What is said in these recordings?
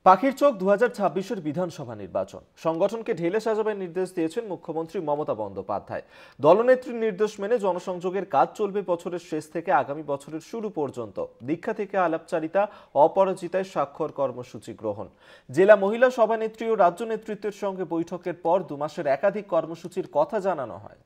পাখির চোখ 2026-এর বিধানসভা নির্বাচন সংগঠনকে ঢেলে সাজাবার নির্দেশ দিয়েছেন মুখ্যমন্ত্রী মমতা বন্দ্যোপাধ্যায়। দলনেত্রীর নির্দেশ মেনে জনসংযোগের কাজ চলবে বছরের শেষ থেকে আগামী বছরের শুরু পর্যন্ত। দীক্ষা থেকে আলাপচারিতা, অপরাজিতায় স্বাক্ষর কর্মসূচি গ্রহণ। জেলা মহিলা সভানেত্রী ও রাজ্য নেতৃত্বের সঙ্গে বৈঠকের পর 2 মাসের একাধিক কর্মসূচির কথা জানানো হয়।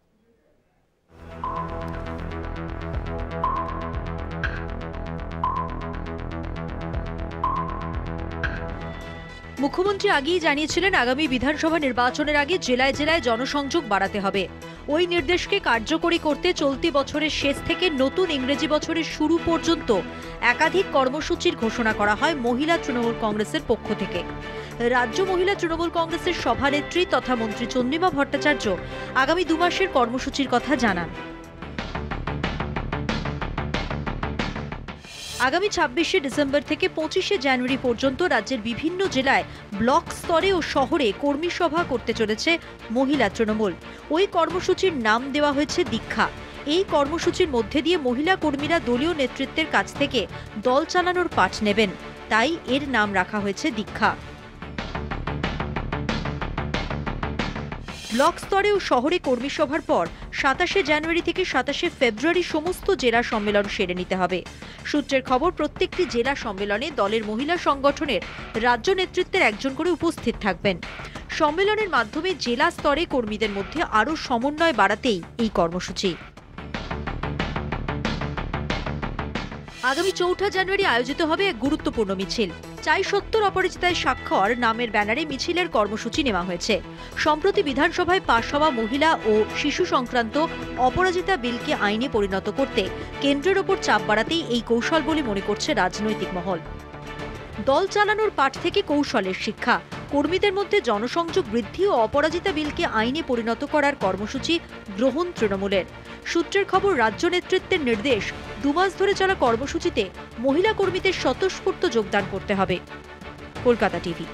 মুখ্যমন্ত্রী আগেই জানিয়েছিলেন আগামী বিধানসভা নির্বাচনের আগে জেলায় জেলায় জনসংযোগ বাড়াতে হবে। ওই নির্দেশকে কার্যকরী করতে চলতি বছরের শেষ থেকে নতুন ইংরেজি বছরের শুরু পর্যন্ত একাধিক কর্মসূচির ঘোষণা করা হয় মহিলা তৃণমূল কংগ্রেসের পক্ষ থেকে। রাজ্য মহিলা তৃণমূল কংগ্রেসের সভানেত্রী তথা মন্ত্রী চন্দ্রিমা ভট্টাচার্য আগামী 2 মাসের কর্মসূচির কথা জানান। আগামী 26শে ডিসেম্বর থেকে 25শে জানুয়ারি পর্যন্ত রাজ্যের বিভিন্ন জেলায় ব্লক স্তরে ও শহরে কর্মী সভা করতে চলেছে মহিলা তৃণমূল। ওই কর্মসূচির নাম দেওয়া হয়েছে দীক্ষা। এই কর্মসূচির মধ্যে দিয়ে মহিলা কর্মীরা দলীয় নেতৃত্বের কাছ থেকে দল চালানোর পাঠ নেবেন, তাই এর নাম রাখা হয়েছে দীক্ষা। ব্লক স্তরে ও শহরে কর্মী সভার পর 27শে জানুয়ারি থেকে 27শে ফেব্রুয়ারি সমস্ত জেলা সম্মেলন সেরে নিতে হবে। সূত্রের খবর, প্রত্যেকটি জেলা সম্মেলনে দলের মহিলা সংগঠনের রাজ্য নেতৃত্বের একজন করে উপস্থিত থাকবেন। সম্মেলনের মাধ্যমে জেলা স্তরে কর্মীদের মধ্যে আরও সমন্বয় বাড়াতেই এই কর্মসূচি। আগামী 4 জানুয়ারি আয়োজিত হবে এক গুরুত্বপূর্ণ মিছিল। চাই সত্তর অপরাজিতায় স্বাক্ষর নামের ব্যানারে মিছিলের কর্মসূচি নেওয়া হয়েছে। সম্প্রতি বিধানসভায় পাশ হওয়া মহিলা ও শিশু সংক্রান্ত অপরাজিতা বিলকে আইনে পরিণত করতে কেন্দ্রের ওপর চাপ বাড়াতেই এই কৌশল বলে মনে করছে রাজনৈতিক মহল। দল চালানোর পাঠ থেকে কৌশলের শিক্ষা, কর্মীদের মধ্যে জনসংযোগ বৃদ্ধি ও অপরাজিতা বিলকে আইনে পরিণত করার কর্মসূচি গ্রহণ তৃণমূলের। সূত্রের খবর, রাজ্য নেতৃত্বের নির্দেশ 2 মাস ধরে চলা কর্মসূচিতে মহিলা কর্মীদের স্বতঃস্ফূর্ত যোগদান করতে হবে। কলকাতা টিভি।